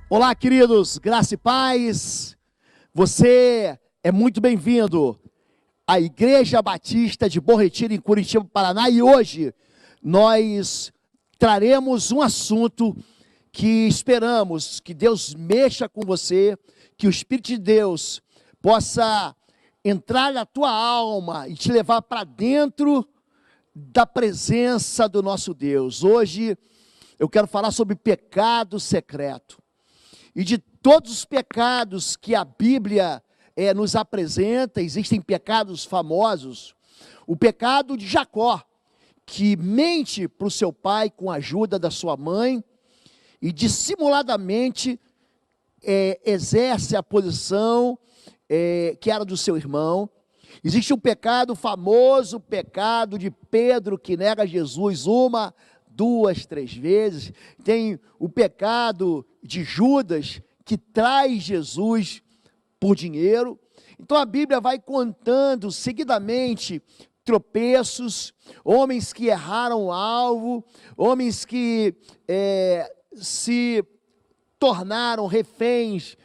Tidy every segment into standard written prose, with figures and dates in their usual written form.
Olá, queridos, graça e paz. Você é muito bem-vindo à Igreja Batista de Bom Retiro, em Curitiba, Paraná. E hoje nós traremos um assunto que esperamos que Deus mexa com você, que o Espírito de Deus possa entrar na tua alma e te levar para dentro da presença do nosso Deus. Hoje eu quero falar sobre pecado secreto. E de todos os pecados que a Bíblia nos apresenta, existem pecados famosos. O pecado de Jacó, que mente para o seu pai com a ajuda da sua mãe e dissimuladamente exerce a posição que era do seu irmão. Existe um pecado famoso, o pecado de Pedro, que nega Jesus uma, duas, três vezes. Tem o pecado de Judas, que traz Jesus por dinheiro. Então a Bíblia vai contando seguidamente tropeços, homens que erraram o alvo, homens que se tornaram reféns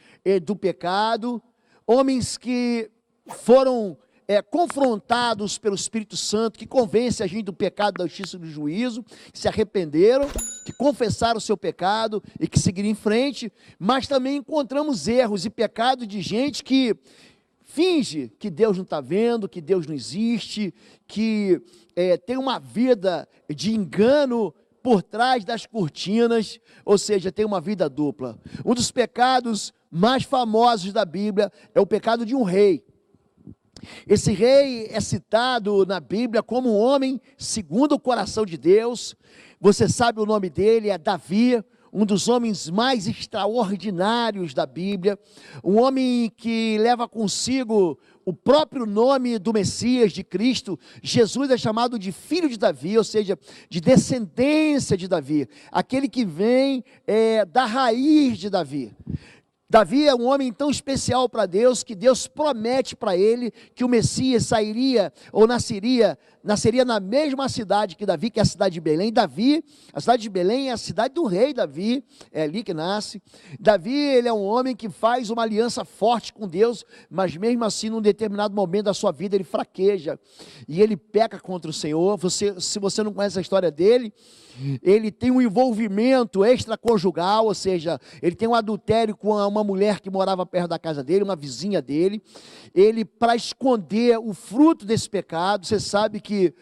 do pecado, homens que foram confrontados pelo Espírito Santo, que convence a gente do pecado, da justiça e do juízo, que se arrependeram, que confessaram o seu pecado e que seguiram em frente. Mas também encontramos erros e pecados de gente que finge que Deus não está vendo, que Deus não existe, que tem uma vida de engano por trás das cortinas, ou seja, tem uma vida dupla. Um dos pecados mais famosos da Bíblia é o pecado de um rei. Esse rei é citado na Bíblia como um homem segundo o coração de Deus. Você sabe o nome dele, é Davi, um dos homens mais extraordinários da Bíblia, um homem que leva consigo o próprio nome do Messias, de Cristo. Jesus é chamado de filho de Davi, ou seja, de descendência de Davi, aquele que vem da raiz de Davi. Davi é um homem tão especial para Deus, que Deus promete para ele que o Messias sairia ou nasceria na mesma cidade que Davi, que é a cidade de Belém. Davi, a cidade de Belém é a cidade do rei Davi, é ali que nasce. Davi, ele é um homem que faz uma aliança forte com Deus, mas mesmo assim, num determinado momento da sua vida, ele fraqueja e ele peca contra o Senhor. Se você não conhece a história dele, ele tem um envolvimento extraconjugal, ou seja, ele tem um adultério com uma mulher que morava perto da casa dele, uma vizinha dele. Ele, para esconder o fruto desse pecado, você sabe que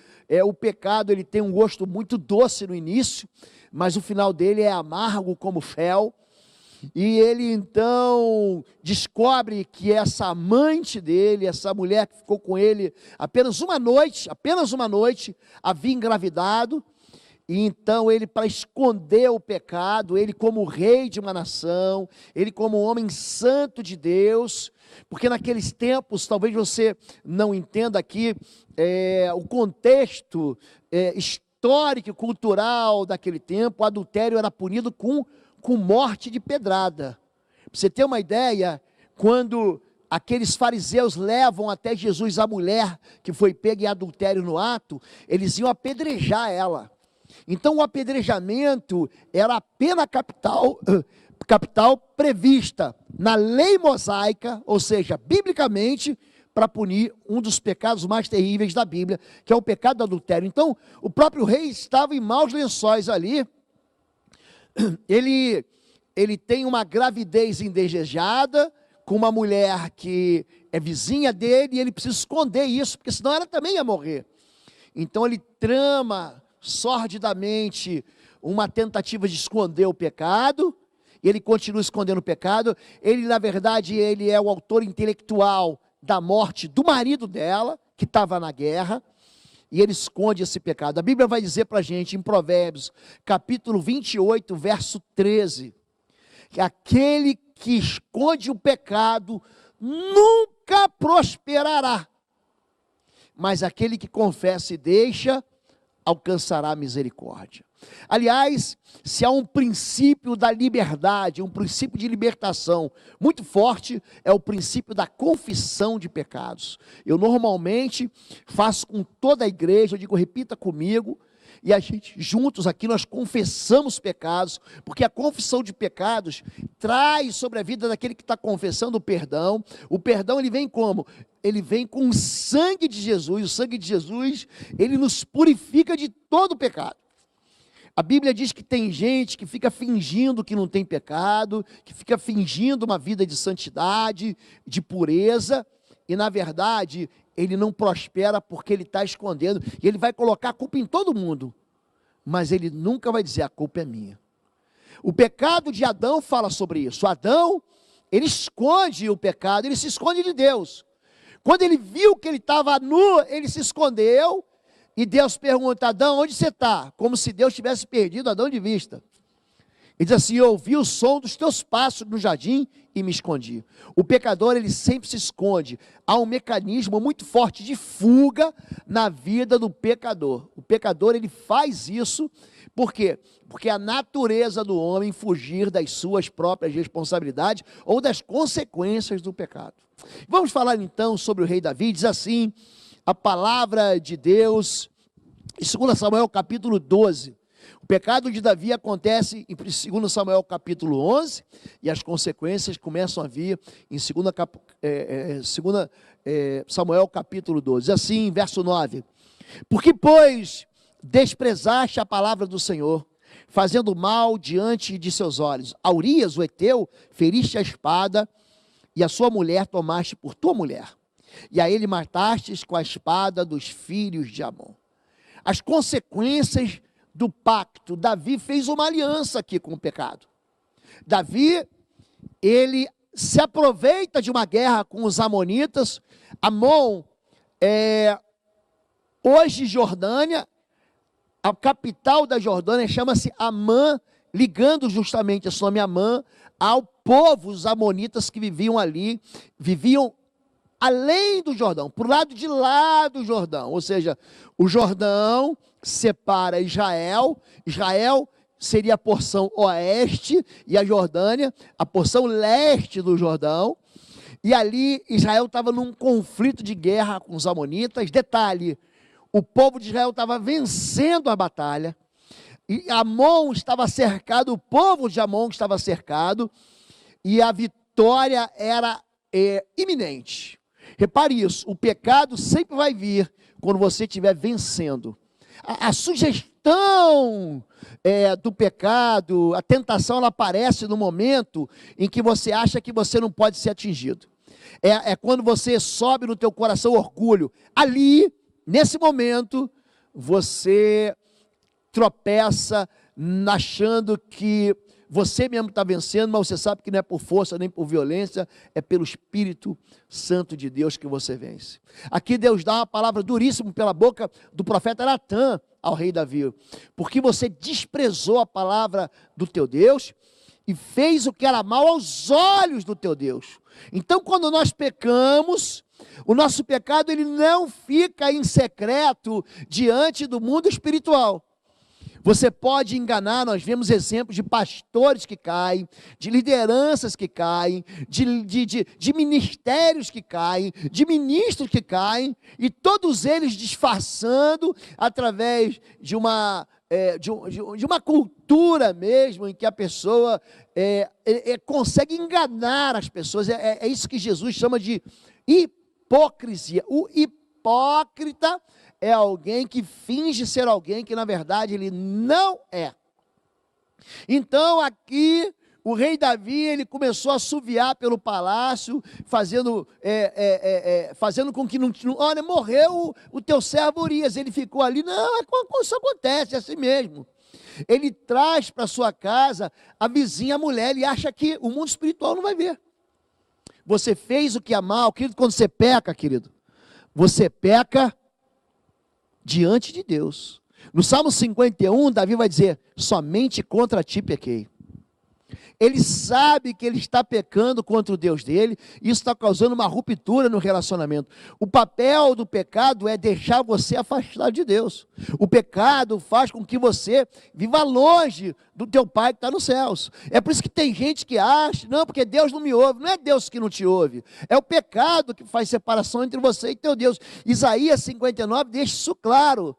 o pecado ele tem um gosto muito doce no início, mas o final dele é amargo como fel. E ele então descobre que essa amante dele, essa mulher que ficou com ele apenas uma noite, havia engravidado. E então ele, para esconder o pecado, ele como rei de uma nação, ele como homem santo de Deus, porque naqueles tempos, talvez você não entenda aqui, o contexto histórico e cultural daquele tempo, o adultério era punido com morte de pedrada. Para você ter uma ideia, quando aqueles fariseus levam até Jesus a mulher que foi pega em adultério no ato, eles iam apedrejar ela. Então o apedrejamento era a pena capital prevista na lei mosaica, ou seja, biblicamente, para punir um dos pecados mais terríveis da Bíblia, que é o pecado do adultério. Então o próprio rei estava em maus lençóis ali. Ele tem uma gravidez indesejada com uma mulher que é vizinha dele, e ele precisa esconder isso, porque senão ela também ia morrer. Então ele trama sordidamente uma tentativa de esconder o pecado, e ele continua escondendo o pecado. Ele, na verdade, ele é o autor intelectual da morte do marido dela, que estava na guerra, e ele esconde esse pecado. A Bíblia vai dizer para a gente, em Provérbios, capítulo 28, verso 13, que aquele que esconde o pecado nunca prosperará, mas aquele que confessa e deixa alcançará a misericórdia. Aliás, se há um princípio da liberdade, um princípio de libertação muito forte, é o princípio da confissão de pecados. Eu normalmente faço com toda a igreja, eu digo, repita comigo, e a gente, juntos aqui, nós confessamos pecados, porque a confissão de pecados traz sobre a vida daquele que está confessando o perdão. O perdão, ele vem como? Ele vem com o sangue de Jesus. O sangue de Jesus, ele nos purifica de todo o pecado. A Bíblia diz que tem gente que fica fingindo que não tem pecado, que fica fingindo uma vida de santidade, de pureza, e na verdade, ele não prospera porque ele está escondendo, e ele vai colocar a culpa em todo mundo, mas ele nunca vai dizer: a culpa é minha. O pecado de Adão fala sobre isso. Adão, ele esconde o pecado, ele se esconde de Deus. Quando ele viu que ele estava nu, ele se escondeu, e Deus pergunta: Adão, onde você está? Como se Deus tivesse perdido Adão de vista. Ele diz assim: eu ouvi o som dos teus passos no jardim e me escondi. O pecador, ele sempre se esconde. Há um mecanismo muito forte de fuga na vida do pecador. O pecador, ele faz isso, por quê? Porque a natureza do homem fugir das suas próprias responsabilidades ou das consequências do pecado. Vamos falar então sobre o rei Davi. Diz assim a palavra de Deus, em 2 Samuel capítulo 12, o pecado de Davi acontece em 2 Samuel capítulo 11, e as consequências começam a vir em 2 Samuel capítulo 12, assim, verso 9, porque, pois, desprezaste a palavra do Senhor, fazendo mal diante de seus olhos, a Urias, o heteu, feriste a espada, e a sua mulher tomaste por tua mulher, e a ele matastes com a espada dos filhos de Amon. As consequências do pacto. Davi fez uma aliança aqui com o pecado. Davi, ele se aproveita de uma guerra com os amonitas. Amon hoje Jordânia, a capital da Jordânia chama-se Amã, ligando justamente esse nome Amã ao povo, os amonitas que viviam ali, viviam além do Jordão, para o lado de lá do Jordão, ou seja, o Jordão separa Israel, Israel seria a porção oeste, e a Jordânia, a porção leste do Jordão, e ali Israel estava num conflito de guerra com os amonitas. Detalhe, o povo de Israel estava vencendo a batalha, e Amon estava cercado, o povo de Amon estava cercado, e a vitória era iminente. Repare isso, o pecado sempre vai vir quando você estiver vencendo. A sugestão do pecado, a tentação, ela aparece no momento em que você acha que você não pode ser atingido. É quando você sobe no teu coração orgulho. Ali, nesse momento, você tropeça achando que você mesmo está vencendo, mas você sabe que não é por força nem por violência, é pelo Espírito Santo de Deus que você vence. Aqui Deus dá uma palavra duríssima pela boca do profeta Natã ao rei Davi, porque você desprezou a palavra do teu Deus e fez o que era mal aos olhos do teu Deus. Então, quando nós pecamos, o nosso pecado, ele não fica em secreto diante do mundo espiritual. Você pode enganar, nós vemos exemplos de pastores que caem, de lideranças que caem, de ministérios que caem, de ministros que caem, e todos eles disfarçando através de uma cultura mesmo, em que a pessoa consegue enganar as pessoas. É isso que Jesus chama de hipocrisia. O hipócrita é alguém que finge ser alguém que na verdade ele não é. Então aqui o rei Davi, ele começou a assoviar pelo palácio, fazendo com que não, olha, morreu o teu servo Urias, ele ficou ali. Não, isso acontece, é assim mesmo. Ele traz para sua casa a vizinha, a mulher, ele acha que o mundo espiritual não vai ver. Você fez o que é mal, querido. Quando você peca, querido, você peca diante de Deus. No Salmo 51, Davi vai dizer: somente contra ti pequei. Ele sabe que ele está pecando contra o Deus dele, e isso está causando uma ruptura no relacionamento. O papel do pecado é deixar você afastado de Deus. O pecado faz com que você viva longe do teu Pai que está nos céus. É por isso que tem gente que acha, não, porque Deus não me ouve. Não é Deus que não te ouve, é o pecado que faz separação entre você e teu Deus. Isaías 59 deixa isso claro.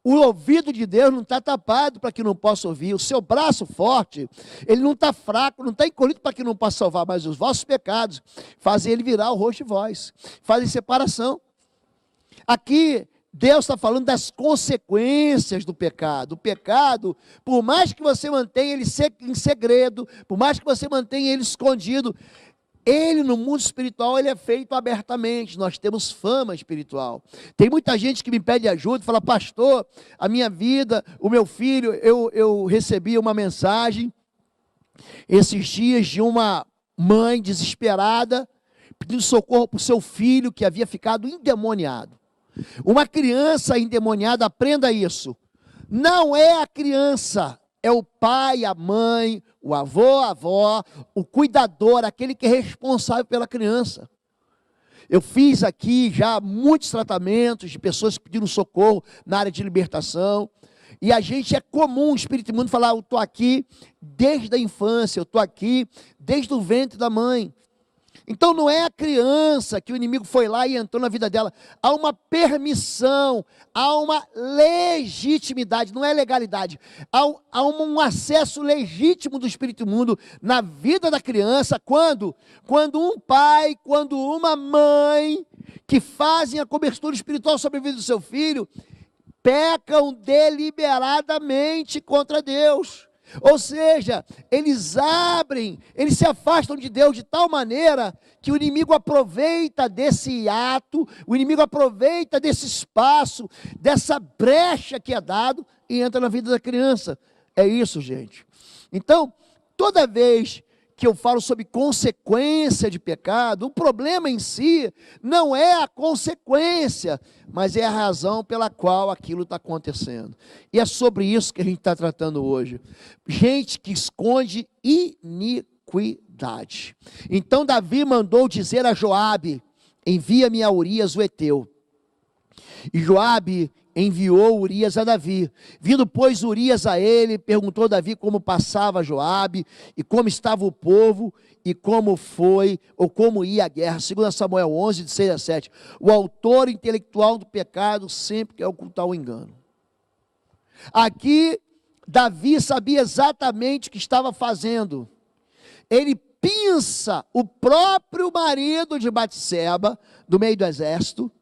O ouvido de Deus não está tapado para que não possa ouvir. O seu braço forte, ele não está fraco, não está encolhido para que não possa salvar. Mas os vossos pecados fazem ele virar o rosto de vós. Fazem separação. Aqui, Deus está falando das consequências do pecado. O pecado, por mais que você mantenha ele em segredo, por mais que você mantenha ele escondido, ele no mundo espiritual, ele é feito abertamente. Nós temos fama espiritual. Tem muita gente que me pede ajuda, fala: pastor, a minha vida, o meu filho, eu recebi uma mensagem esses dias de uma mãe desesperada, pedindo socorro para o seu filho que havia ficado endemoniado. Uma criança endemoniada, aprenda isso. Não é a criança, é o pai, a mãe, o avô, a avó, o cuidador, aquele que é responsável pela criança. Eu fiz aqui já muitos tratamentos de pessoas que pediram socorro na área de libertação. E a gente é comum, o Espírito Imundo, falar: eu estou aqui desde a infância, eu estou aqui desde o ventre da mãe. Então não é a criança que o inimigo foi lá e entrou na vida dela. Há uma permissão, há uma legitimidade, não é legalidade. Há um acesso legítimo do Espírito Imundo na vida da criança, quando um pai, quando uma mãe, que fazem a cobertura espiritual sobre a vida do seu filho, pecam deliberadamente contra Deus. Ou seja, eles se afastam de Deus de tal maneira que o inimigo aproveita desse ato, o inimigo aproveita desse espaço, dessa brecha que é dado e entra na vida da criança. É isso, gente. Então, toda vez que eu falo sobre consequência de pecado, o problema em si não é a consequência, mas é a razão pela qual aquilo está acontecendo. E é sobre isso que a gente está tratando hoje. Gente que esconde iniquidade. Então Davi mandou dizer a Joabe: envia-me a Urias o Heteu. E Joabe enviou Urias a Davi. Vindo, pois, Urias a ele, perguntou Davi como passava Joabe, e como estava o povo, e como foi, ou como ia a guerra. 2 Samuel 11, de 6 a 7. O autor intelectual do pecado sempre quer ocultar o engano. Aqui, Davi sabia exatamente o que estava fazendo. Ele pinça o próprio marido de Batseba, do meio do exército,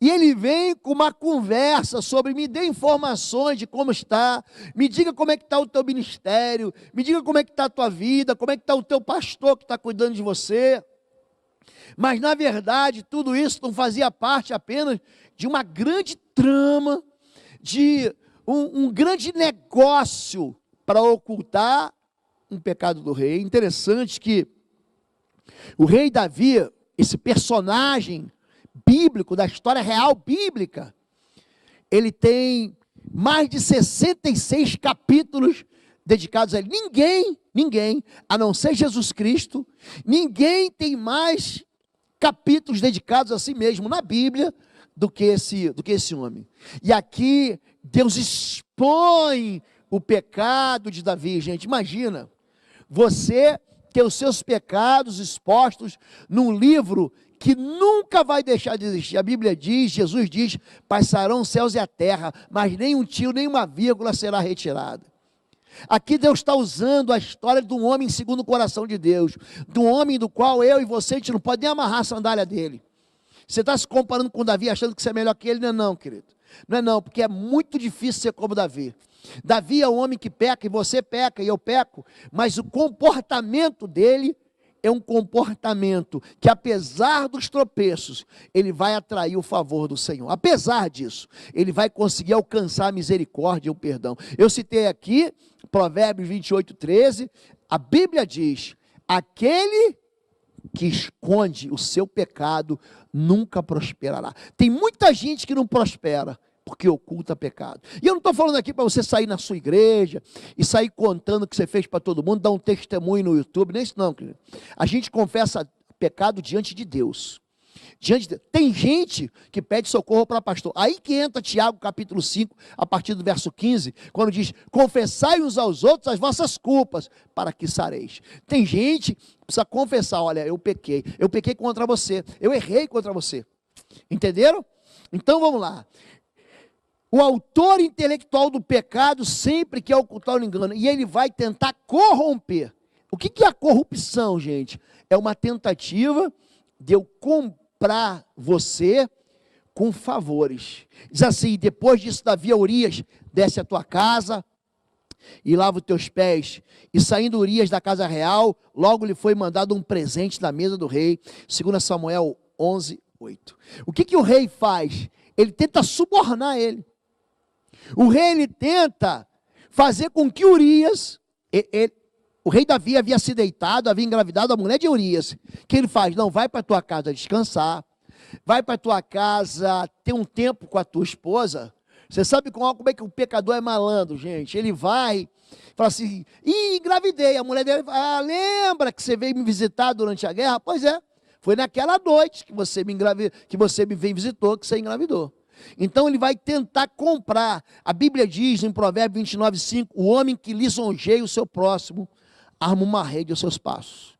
e ele vem com uma conversa sobre: me dê informações de como está, me diga como é que está o teu ministério, me diga como é que está a tua vida, como é que está o teu pastor que está cuidando de você. Mas na verdade tudo isso não fazia parte apenas de uma grande trama, de um grande negócio para ocultar um pecado do rei. Interessante que o rei Davi, esse personagem bíblico, da história real bíblica, ele tem mais de 66 capítulos dedicados a ele. Ninguém, a não ser Jesus Cristo, ninguém tem mais capítulos dedicados a si mesmo na Bíblia do que esse homem. E aqui Deus expõe o pecado de Davi. Gente, imagina você ter os seus pecados expostos num livro que nunca vai deixar de existir. A Bíblia diz, Jesus diz: passarão os céus e a terra, mas nem um tio, nem uma vírgula será retirada. Aqui Deus está usando a história de um homem segundo o coração de Deus, de um homem do qual eu e você, a gente não pode nem amarrar a sandália dele. Você está se comparando com Davi, achando que você é melhor que ele? Não é não, querido. Não é não, porque é muito difícil ser como Davi. Davi é um homem que peca, e você peca, e eu peco, mas o comportamento dele é um comportamento que, apesar dos tropeços, ele vai atrair o favor do Senhor. Apesar disso, ele vai conseguir alcançar a misericórdia e o perdão. Eu citei aqui, Provérbios 28, 13, a Bíblia diz: aquele que esconde o seu pecado nunca prosperará. Tem muita gente que não prospera porque oculta pecado. E eu não estou falando aqui para você sair na sua igreja e sair contando o que você fez para todo mundo, dar um testemunho no YouTube, nem isso não, querido. A gente confessa pecado diante de Deus. Tem gente que pede socorro para pastor. Aí que entra Tiago capítulo 5, a partir do verso 15, quando diz: confessai uns aos outros as vossas culpas, para que sareis. Tem gente que precisa confessar: olha, eu pequei contra você, eu errei contra você. Entenderam? Então vamos lá. O autor intelectual do pecado sempre quer ocultar o engano, e ele vai tentar corromper. O que é a corrupção, gente? É uma tentativa de eu comprar você com favores. Diz assim: depois disso, Davi a Urias: desce a tua casa e lava os teus pés. E saindo Urias da casa real, logo lhe foi mandado um presente na mesa do rei. 2 Samuel 11:8. O que o rei faz? Ele tenta subornar ele. O rei, ele tenta fazer com que Urias, o rei Davi havia se deitado, havia engravidado a mulher de Urias. O que ele faz? Não, vai para a tua casa descansar, vai para a tua casa ter um tempo com a tua esposa. Você sabe como é que o pecador é malandro, gente? Ele vai, fala assim: ih, engravidei. A mulher dele fala: lembra que você veio me visitar durante a guerra? Pois é, foi naquela noite que você me veio visitou, que você engravidou. Então ele vai tentar comprar. A Bíblia diz em Provérbios 29:5: o homem que lisonjeia o seu próximo arma uma rede aos seus passos.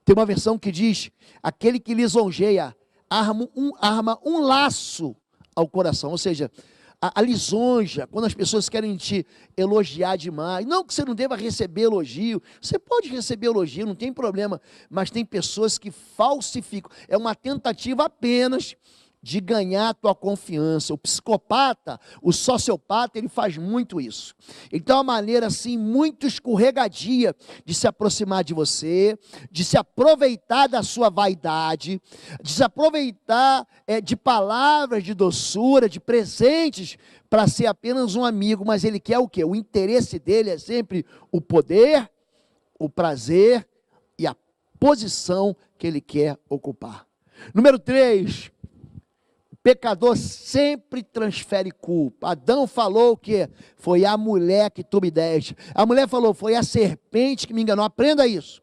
Tem uma versão que diz: aquele que lisonjeia arma um laço ao coração. Ou seja, a lisonja, quando as pessoas querem te elogiar demais, não que você não deva receber elogio, você pode receber elogio, não tem problema, mas tem pessoas que falsificam, é uma tentativa apenas de ganhar a tua confiança. O psicopata, o sociopata, ele faz muito isso. Então, é uma maneira assim muito escorregadia de se aproximar de você, de se aproveitar da sua vaidade, de se aproveitar de palavras de doçura, de presentes, para ser apenas um amigo. Mas ele quer o quê? O interesse dele é sempre o poder, o prazer e a posição que ele quer ocupar. Número 3, pecador sempre transfere culpa. Adão falou que foi a mulher que tu me deste. A mulher falou: foi a serpente que me enganou. Aprenda isso.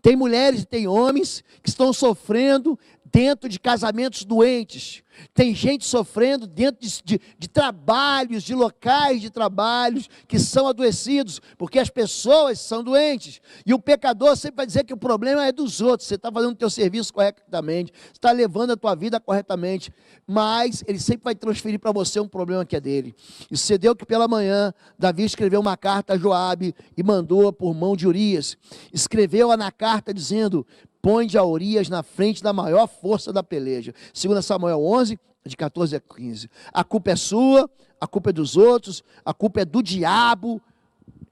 Tem mulheres e tem homens que estão sofrendo dentro de casamentos doentes. Tem gente sofrendo dentro de trabalhos, de locais de trabalhos que são adoecidos, porque as pessoas são doentes. E o pecador sempre vai dizer que o problema é dos outros. Você está fazendo o teu serviço corretamente, você está levando a tua vida corretamente, mas ele sempre vai transferir para você um problema que é dele. E sucedeu que pela manhã, Davi escreveu uma carta a Joabe e mandou-a por mão de Urias. Escreveu-a na carta dizendo: põe a Urias na frente da maior força da peleja. 2 Samuel 11, de 14 a 15. A culpa é sua, a culpa é dos outros, a culpa é do diabo.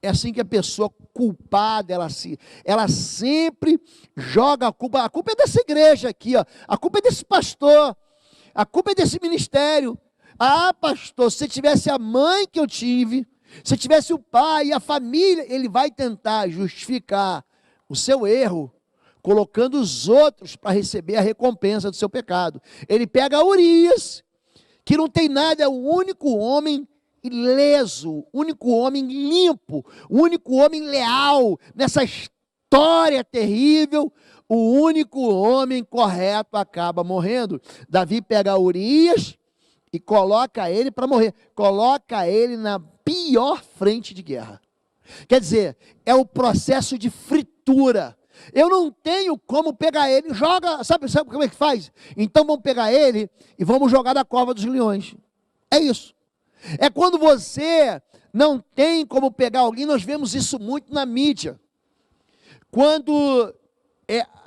É assim que a pessoa culpada, ela sempre joga a culpa. A culpa é dessa igreja aqui, ó. A culpa é desse pastor, a culpa é desse ministério. Ah, pastor, se tivesse a mãe que eu tive, se tivesse o pai e a família, ele vai tentar justificar o seu erro, colocando os outros para receber a recompensa do seu pecado. Ele pega Urias, que não tem nada, é o único homem ileso, o único homem limpo, o único homem leal, nessa história terrível, o único homem correto acaba morrendo. Davi pega Urias e coloca ele para morrer, coloca ele na pior frente de guerra. Quer dizer, é o processo de fritura. Eu não tenho como pegar ele, joga, sabe como é que faz? Então vamos pegar ele e vamos jogar na cova dos leões. É isso. É quando você não tem como pegar alguém. Nós vemos isso muito na mídia. Quando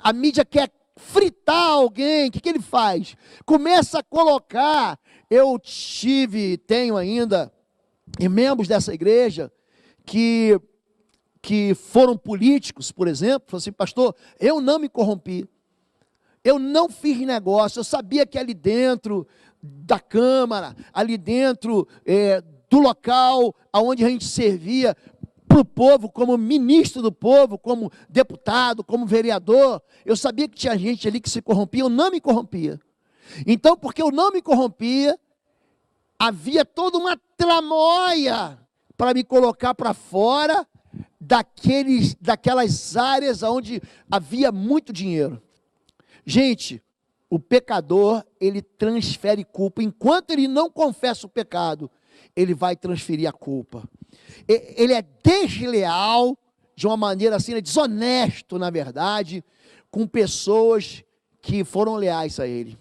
a mídia quer fritar alguém, o que ele faz? Começa a colocar, tenho ainda, e membros dessa igreja, que foram políticos, por exemplo, falaram assim: pastor, eu não me corrompi, eu não fiz negócio, eu sabia que ali dentro da Câmara, ali dentro do local onde a gente servia para o povo, como ministro do povo, como deputado, como vereador, eu sabia que tinha gente ali que se corrompia, eu não me corrompia. Então, porque eu não me corrompia, havia toda uma tramóia para me colocar para fora daquelas áreas onde havia muito dinheiro. Gente, o pecador, ele transfere culpa. Enquanto ele não confessa o pecado, ele vai transferir a culpa. Ele é desleal, de uma maneira assim, desonesto, na verdade, com pessoas que foram leais a ele.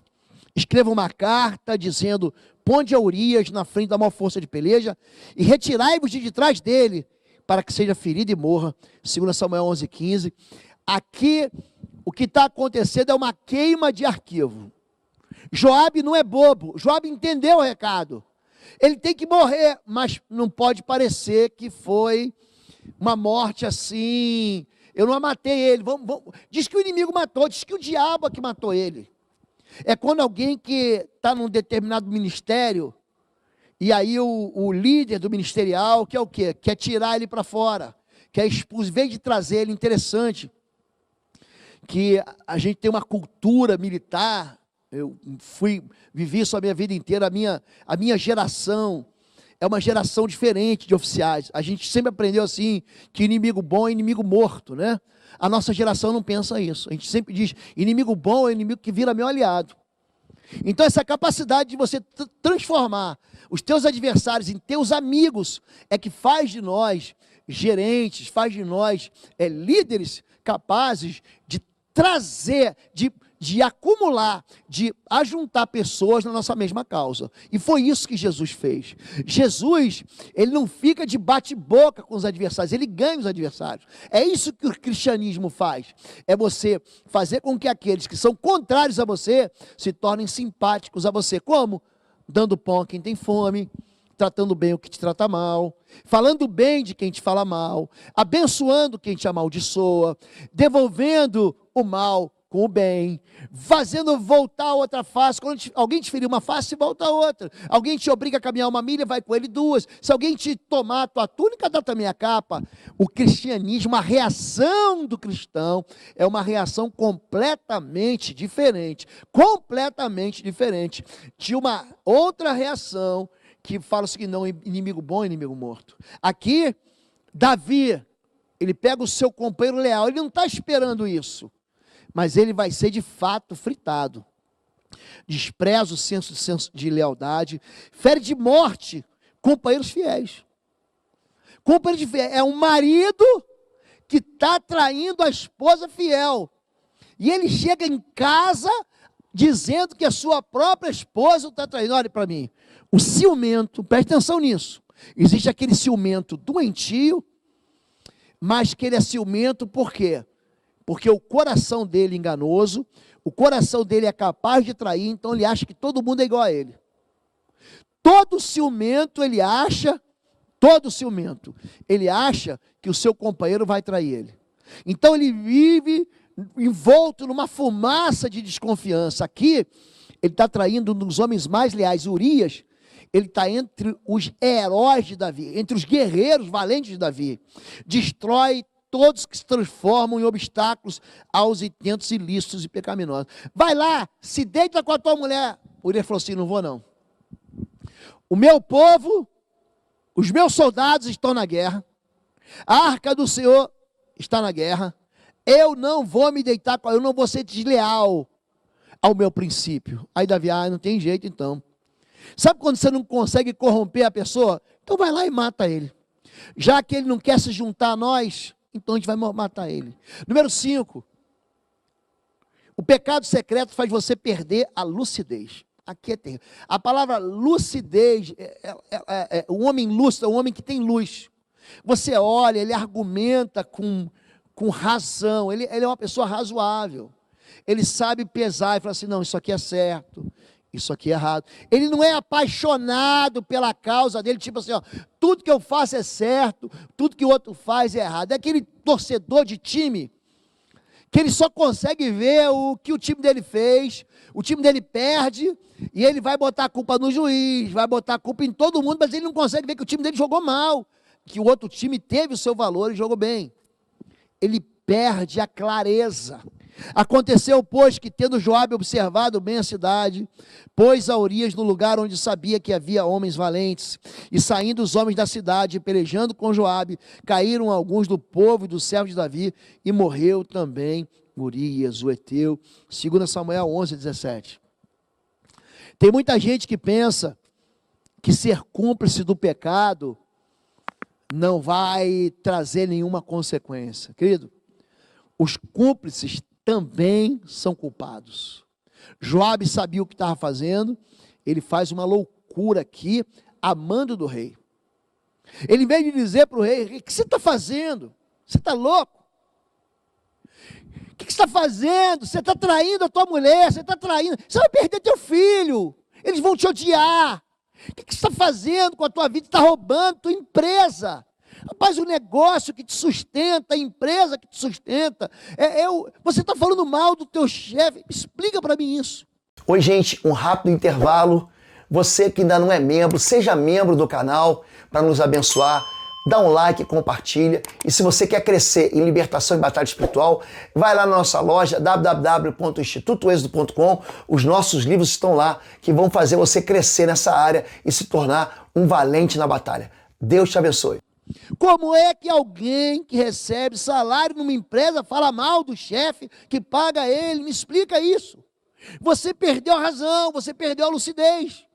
Escreva uma carta dizendo: ponde a Urias na frente da maior força de peleja, e retirai-vos de trás dele, para que seja ferido e morra. 2 Samuel 11:15. Aqui, o que está acontecendo é uma queima de arquivo. Joabe não é bobo, Joabe entendeu o recado. Ele tem que morrer, mas não pode parecer que foi uma morte assim. Eu não matei ele. Diz que o inimigo matou, diz que o diabo é que matou ele. É quando alguém que está num determinado ministério, e aí o líder do ministerial quer o quê? Quer tirar ele para fora, quer expulsar, em vez de trazer ele. Interessante que a gente tem uma cultura militar. Eu vivi isso a minha vida inteira. A minha geração é uma geração diferente de oficiais. A gente sempre aprendeu assim, que inimigo bom é inimigo morto, né? A nossa geração não pensa isso. A gente sempre diz, inimigo bom é inimigo que vira meu aliado. Então essa capacidade de você transformar os teus adversários em teus amigos, é que faz de nós gerentes, faz de nós líderes capazes de trazer, de acumular, de ajuntar pessoas na nossa mesma causa. E foi isso que Jesus fez. Jesus, ele não fica de bate-boca com os adversários, ele ganha os adversários. É isso que o cristianismo faz. É você fazer com que aqueles que são contrários a você se tornem simpáticos a você. Como? Dando pão a quem tem fome, tratando bem o que te trata mal, falando bem de quem te fala mal, abençoando quem te amaldiçoa, devolvendo o mal com o bem, fazendo voltar a outra face. Quando alguém te ferir uma face, volta a outra. Alguém te obriga a caminhar uma milha, vai com ele duas. Se alguém te tomar a tua túnica, dá também a capa. O cristianismo, a reação do cristão é uma reação completamente diferente de uma outra reação que fala o seguinte: não, inimigo bom, inimigo morto. Aqui, Davi, ele pega o seu companheiro leal, ele não está esperando isso, mas ele vai ser de fato fritado. Despreza o senso de lealdade, fere de morte companheiros fiéis. Companheiro fiel é um marido que está traindo a esposa fiel, e ele chega em casa dizendo que a sua própria esposa está traindo. Olha para mim, o ciumento, preste atenção nisso, existe aquele ciumento doentio, mas que ele é ciumento por quê? Porque o coração dele é enganoso, o coração dele é capaz de trair, então ele acha que todo mundo é igual a ele. Todo ciumento ele acha que o seu companheiro vai trair ele. Então ele vive envolto numa fumaça de desconfiança. Aqui, ele está traindo um dos homens mais leais. Urias, ele está entre os heróis de Davi, entre os guerreiros valentes de Davi. Destrói todos que se transformam em obstáculos aos intentos ilícitos e pecaminosos. Vai lá, se deita com a tua mulher. Urias falou assim: não vou não. O meu povo, os meus soldados estão na guerra, a arca do Senhor está na guerra, eu não vou me deitar com ela, eu não vou ser desleal ao meu princípio. Aí Davi, não tem jeito então. Sabe quando você não consegue corromper a pessoa? Então vai lá e mata ele. Já que ele não quer se juntar a nós, então a gente vai matar ele. Número 5. O pecado secreto faz você perder a lucidez. Aqui é terrível. A palavra lucidez, o homem lúcido é um homem que tem luz. Você olha, ele argumenta com razão, ele é uma pessoa razoável. Ele sabe pesar e falar assim: não, isso aqui é certo, isso aqui é errado. Ele não é apaixonado pela causa dele, tipo assim, tudo que eu faço é certo, tudo que o outro faz é errado. É aquele torcedor de time que ele só consegue ver o que o time dele fez, o time dele perde, e ele vai botar a culpa no juiz, vai botar a culpa em todo mundo, mas ele não consegue ver que o time dele jogou mal, que o outro time teve o seu valor e jogou bem. Ele perde a clareza. Aconteceu, pois, que tendo Joabe observado bem a cidade, pôs a Urias no lugar onde sabia que havia homens valentes, e saindo os homens da cidade, pelejando com Joabe, caíram alguns do povo e dos servos de Davi, e morreu também Urias, o heteu. 2 Samuel 11:17. Tem muita gente que pensa que ser cúmplice do pecado não vai trazer nenhuma consequência. Querido, os cúmplices também são culpados. Joabe sabia o que estava fazendo, ele faz uma loucura procura aqui a mando do rei. Ele veio dizer para o rei: o que você está fazendo? Você está louco? O que você está fazendo? Você está traindo a tua mulher, você está traindo, você vai perder teu filho, eles vão te odiar. O que você está fazendo com a tua vida? Você está roubando tua empresa. Rapaz, o negócio que te sustenta, a empresa que te sustenta, você está falando mal do teu chefe. Explica para mim isso. Oi, gente, um rápido intervalo. Você que ainda não é membro, seja membro do canal para nos abençoar. Dá um like, compartilha. E se você quer crescer em libertação e batalha espiritual, vai lá na nossa loja www.institutoexodo.com. Os nossos livros estão lá que vão fazer você crescer nessa área e se tornar um valente na batalha. Deus te abençoe. Como é que alguém que recebe salário numa empresa fala mal do chefe que paga ele? Me explica isso. Você perdeu a razão, você perdeu a lucidez.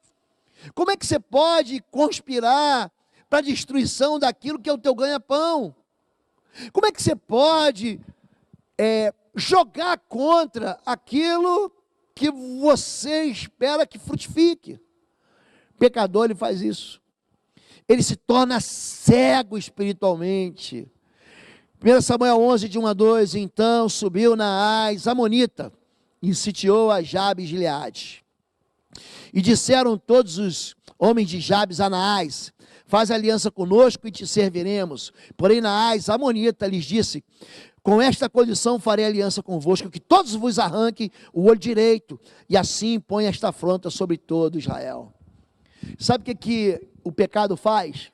Como é que você pode conspirar para a destruição daquilo que é o teu ganha-pão? Como é que você pode jogar contra aquilo que você espera que frutifique? O pecador, ele faz isso. Ele se torna cego espiritualmente. 1 Samuel 11, de 1 a 2, então subiu Naás, amonita, e sitiou a Jabes de Gileade. E disseram todos os homens de Jabes a Naás: faz aliança conosco e te serviremos. Porém Naás, amonita, lhes disse: com esta condição farei aliança convosco, que todos vos arranquem o olho direito, e assim põe esta afronta sobre todo Israel. Sabe o que o pecado faz?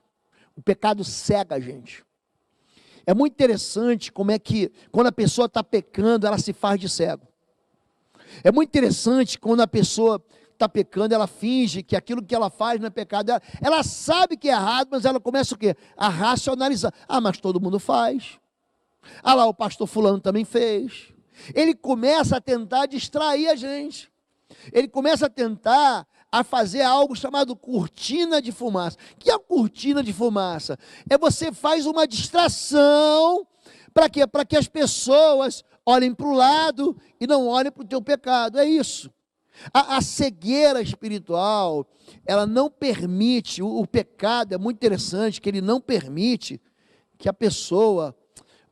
O pecado cega a gente. É muito interessante como é que, quando a pessoa está pecando, ela se faz de cego. É muito interessante quando a pessoa está pecando, ela finge que aquilo que ela faz não é pecado. Ela sabe que é errado, mas ela começa o quê? A racionalizar. Ah, mas todo mundo faz. Ah lá, o pastor fulano também fez. Ele começa a tentar distrair a gente. Ele começa a tentar fazer algo chamado cortina de fumaça. O que é a cortina de fumaça? É você faz uma distração. Para quê? Para que as pessoas olhem para o lado e não olhem para o teu pecado. É isso. A cegueira espiritual, ela não permite, o pecado é muito interessante, que ele não permite que a pessoa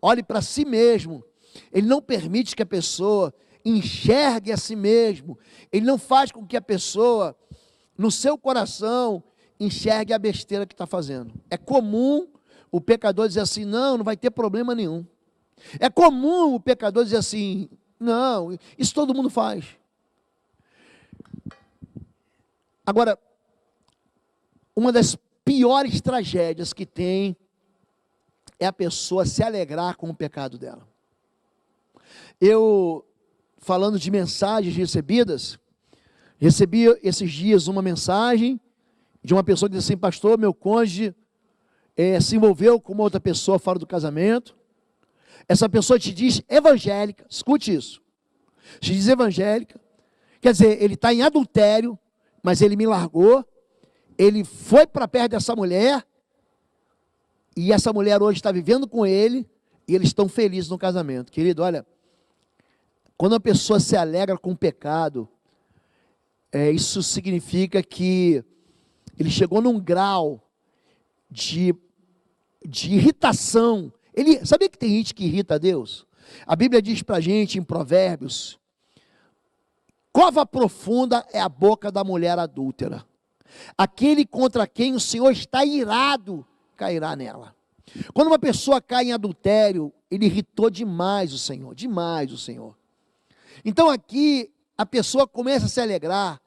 olhe para si mesmo. Ele não permite que a pessoa enxergue a si mesmo. Ele não faz com que a pessoa, no seu coração, enxergue a besteira que está fazendo. É comum o pecador dizer assim: não vai ter problema nenhum. É comum o pecador dizer assim: não, isso todo mundo faz. Agora, uma das piores tragédias que tem é a pessoa se alegrar com o pecado dela. Eu, falando de mensagens recebidas, recebi esses dias uma mensagem de uma pessoa que disse assim: pastor, meu cônjuge se envolveu com uma outra pessoa fora do casamento. Essa pessoa te diz evangélica, escute isso, te diz evangélica, quer dizer, ele está em adultério, mas ele me largou, ele foi para perto dessa mulher, e essa mulher hoje está vivendo com ele, e eles estão felizes no casamento. Querido, olha, quando a pessoa se alegra com o pecado, isso significa que ele chegou num grau de irritação. Sabia que tem gente que irrita a Deus? A Bíblia diz para a gente em Provérbios: cova profunda é a boca da mulher adúltera. Aquele contra quem o Senhor está irado, cairá nela. Quando uma pessoa cai em adultério, ele irritou demais o Senhor, demais o Senhor. Então aqui, a pessoa começa a se alegrar,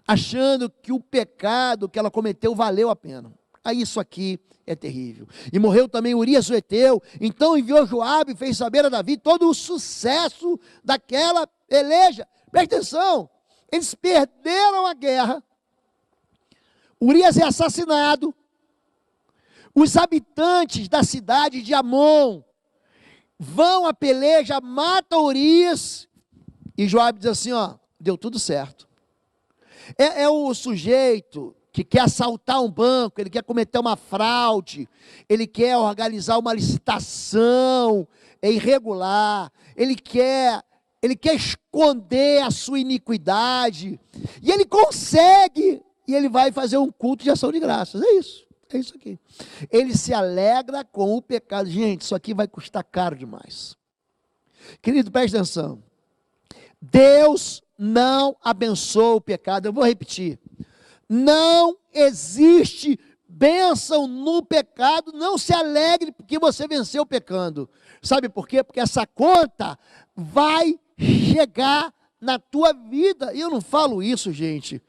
achando que o pecado que ela cometeu valeu a pena. Aí isso aqui é terrível. E morreu também Urias o Heteu. Então enviou Joabe e fez saber a Davi todo o sucesso daquela peleja. Presta atenção, eles perderam a guerra, Urias é assassinado, os habitantes da cidade de Amon vão à peleja, matam Urias, e Joabe diz assim: deu tudo certo. É o sujeito que quer assaltar um banco, ele quer cometer uma fraude, ele quer organizar uma licitação irregular, ele quer esconder a sua iniquidade, e ele consegue, e ele vai fazer um culto de ação de graças. É isso aqui. Ele se alegra com o pecado. Gente, isso aqui vai custar caro demais. Querido, preste atenção. Deus não abençoa o pecado. Eu vou repetir. Não existe bênção no pecado. Não se alegre porque você venceu pecando. Sabe por quê? Porque essa conta vai chegar na tua vida. E eu não falo isso, gente,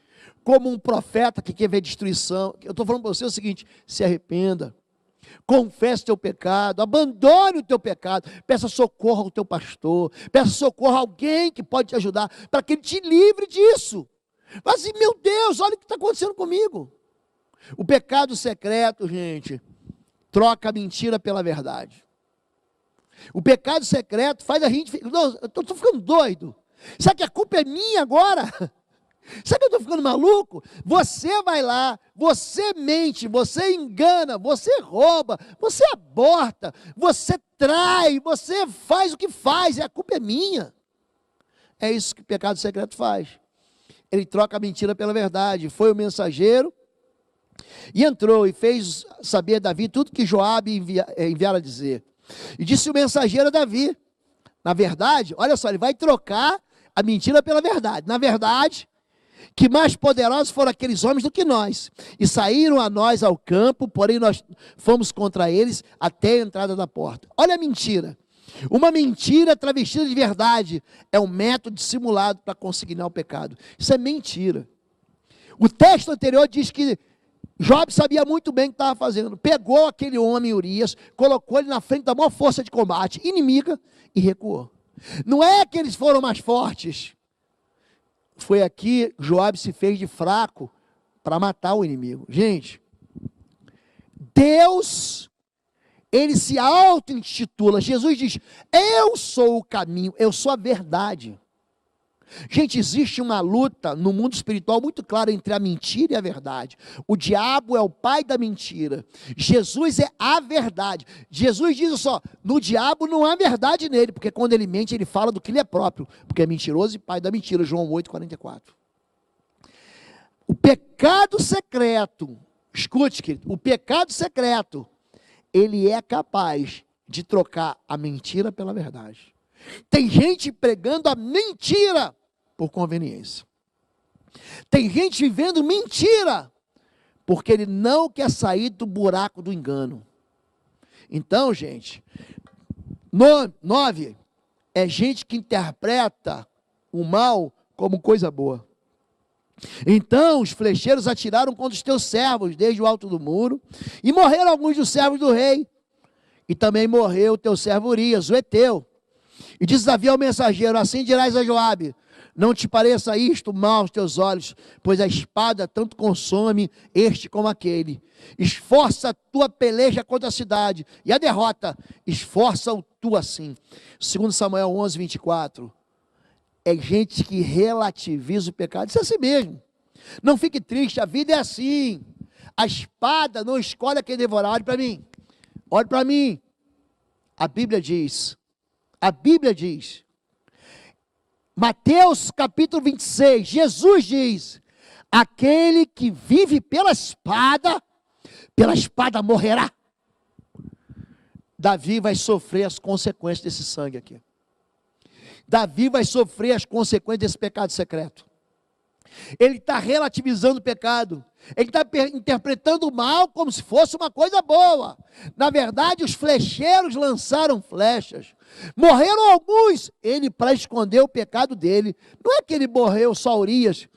como um profeta que quer ver destruição. Eu estou falando para você o seguinte: se arrependa, confesse o teu pecado, abandone o teu pecado, peça socorro ao teu pastor, peça socorro a alguém que pode te ajudar, para que ele te livre disso. Mas assim, meu Deus, olha o que está acontecendo comigo. O pecado secreto, gente, troca a mentira pela verdade. O pecado secreto faz a gente... Não, eu estou ficando doido. Será que a culpa é minha agora? Será que eu estou ficando maluco? Você vai lá, você mente, você engana, você rouba, você aborta, você trai, você faz o que faz, e a culpa é minha. É isso que o pecado secreto faz. Ele troca a mentira pela verdade. Foi o mensageiro e entrou e fez saber a Davi tudo que Joabe enviara dizer. E disse o mensageiro a Davi: na verdade, olha só, ele vai trocar a mentira pela verdade. Na verdade, que mais poderosos foram aqueles homens do que nós, e saíram a nós ao campo, porém nós fomos contra eles até a entrada da porta. Olha a mentira. Uma mentira travestida de verdade é um método dissimulado para consignar o pecado. Isso é mentira. O texto anterior diz que Joabe sabia muito bem o que estava fazendo. Pegou aquele homem Urias, colocou ele na frente da maior força de combate inimiga e recuou. Não é que eles foram mais fortes. Foi aqui que Joabe se fez de fraco para matar o inimigo. Gente, Deus, ele se auto-intitula. Jesus diz: eu sou o caminho, eu sou a verdade. Gente, existe uma luta no mundo espiritual muito clara entre a mentira e a verdade. O diabo é o pai da mentira. Jesus é a verdade. Jesus diz só: no diabo não há verdade nele, porque quando ele mente, ele fala do que ele é próprio, porque é mentiroso e pai da mentira. João 8,44. O pecado secreto, escute, querido, o pecado secreto, ele é capaz de trocar a mentira pela verdade. Tem gente pregando a mentira por conveniência. Tem gente vivendo mentira porque ele não quer sair do buraco do engano. Então, gente, 9 é gente que interpreta o mal como coisa boa. Então os flecheiros atiraram contra os teus servos desde o alto do muro, e morreram alguns dos servos do rei, e também morreu o teu servo Urias, o heteu. E diz Davi ao mensageiro: assim dirás a Joabe: não te pareça isto mal aos teus olhos, pois a espada tanto consome este como aquele. Esforça a tua peleja contra a cidade, e a derrota, esforça-o tu assim. 2 Samuel 11:24. É gente que relativiza o pecado. Isso é assim mesmo. Não fique triste, a vida é assim. A espada não escolhe quem devorar. Olhe para mim. Olhe para mim. A Bíblia diz, Mateus capítulo 26, Jesus diz: aquele que vive pela espada morrerá. Davi vai sofrer as consequências desse sangue aqui. Davi vai sofrer as consequências desse pecado secreto. Ele está relativizando o pecado. Ele está interpretando o mal como se fosse uma coisa boa. Na verdade, os flecheiros lançaram flechas. Morreram alguns. Ele, para esconder o pecado dele, não é que ele morreu só Urias,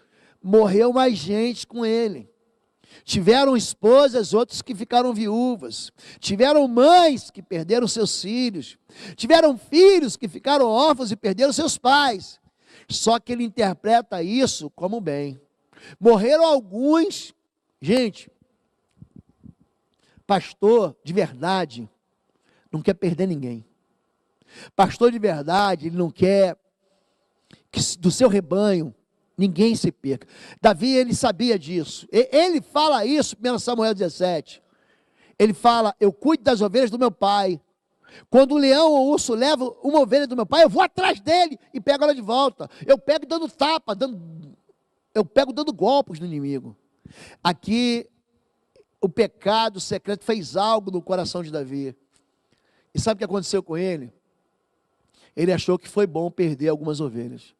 morreu mais gente com ele. Tiveram esposas, outros que ficaram viúvas. Tiveram mães que perderam seus filhos. Tiveram filhos que ficaram órfãos e perderam seus pais. Só que ele interpreta isso como bem. Morreram alguns. Gente, pastor de verdade não quer perder ninguém. Pastor de verdade, ele não quer que do seu rebanho ninguém se perca. Davi, ele sabia disso. Ele fala isso, 1 Samuel 17. Ele fala: eu cuido das ovelhas do meu pai. Quando o leão ou o urso leva uma ovelha do meu pai, eu vou atrás dele e pego ela de volta. Eu pego dando tapa, eu pego dando golpes no inimigo. Aqui, o pecado secreto fez algo no coração de Davi. E sabe o que aconteceu com ele? Ele achou que foi bom perder algumas ovelhas.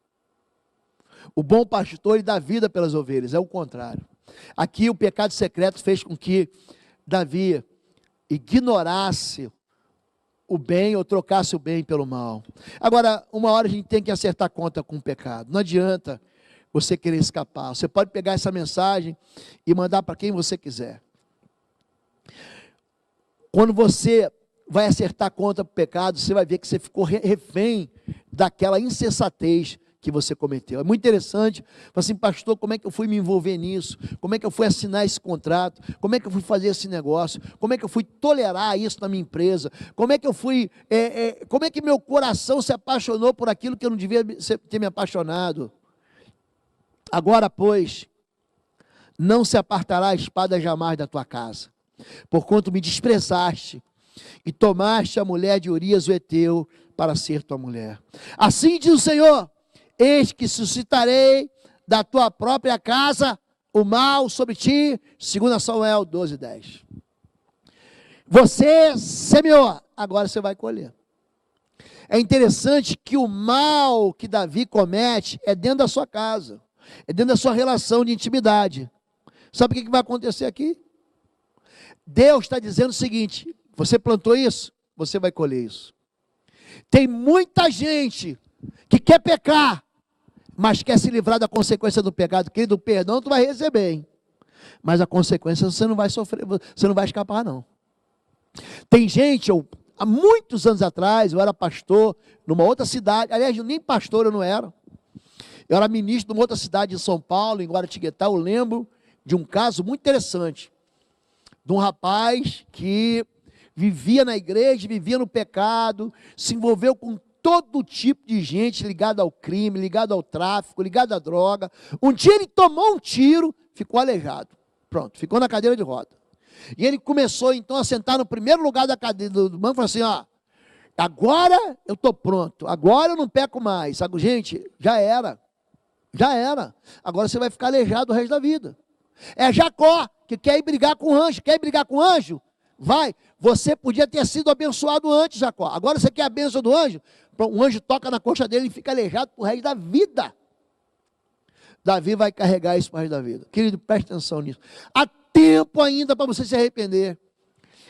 O bom pastor, ele dá vida pelas ovelhas, é o contrário. Aqui o pecado secreto fez com que Davi ignorasse o bem ou trocasse o bem pelo mal. Agora, uma hora a gente tem que acertar conta com o pecado. Não adianta você querer escapar. Você pode pegar essa mensagem e mandar para quem você quiser. Quando você vai acertar conta com o pecado, você vai ver que você ficou refém daquela insensatez que você cometeu. É muito interessante. Fala assim, pastor, como é que eu fui me envolver nisso? Como é que eu fui assinar esse contrato? Como é que eu fui fazer esse negócio? Como é que eu fui tolerar isso na minha empresa? Como é que eu fui, como é que meu coração se apaixonou por aquilo que eu não devia ter me apaixonado? Agora, pois, não se apartará a espada jamais da tua casa, porquanto me desprezaste e tomaste a mulher de Urias o Heteu para ser tua mulher. Assim diz o Senhor: eis que suscitarei da tua própria casa o mal sobre ti, 2 Samuel 12:10. Você semeou, agora você vai colher. É interessante que o mal que Davi comete é dentro da sua casa, é dentro da sua relação de intimidade. Sabe o que vai acontecer aqui? Deus está dizendo o seguinte: você plantou isso, você vai colher isso. Tem muita gente que quer pecar, mas quer se livrar da consequência do pecado. Querido, o perdão tu vai receber, hein? Mas a consequência você não vai sofrer, você não vai escapar, não. Tem gente, há muitos anos atrás, eu era pastor numa outra cidade, aliás, nem pastor eu não era. Eu era ministro de uma outra cidade em São Paulo, em Guaratinguetá. Eu lembro de um caso muito interessante, de um rapaz que vivia na igreja, vivia no pecado, se envolveu com todo tipo de gente ligada ao crime, ligada ao tráfico, ligada à droga. Um dia ele tomou um tiro, ficou aleijado. Pronto, ficou na cadeira de roda. E ele começou então a sentar no primeiro lugar da cadeira do banco e falou assim: ó, agora eu estou pronto, agora eu não peco mais. Gente, já era. Agora você vai ficar aleijado o resto da vida. É Jacó que quer ir brigar com o anjo. Quer ir brigar com o anjo? Vai. Você podia ter sido abençoado antes, Jacó. Agora você quer a bênção do anjo? O anjo toca na coxa dele e fica aleijado pro resto da vida. Davi vai carregar isso para o resto da vida. Querido, preste atenção nisso. Há tempo ainda para você se arrepender.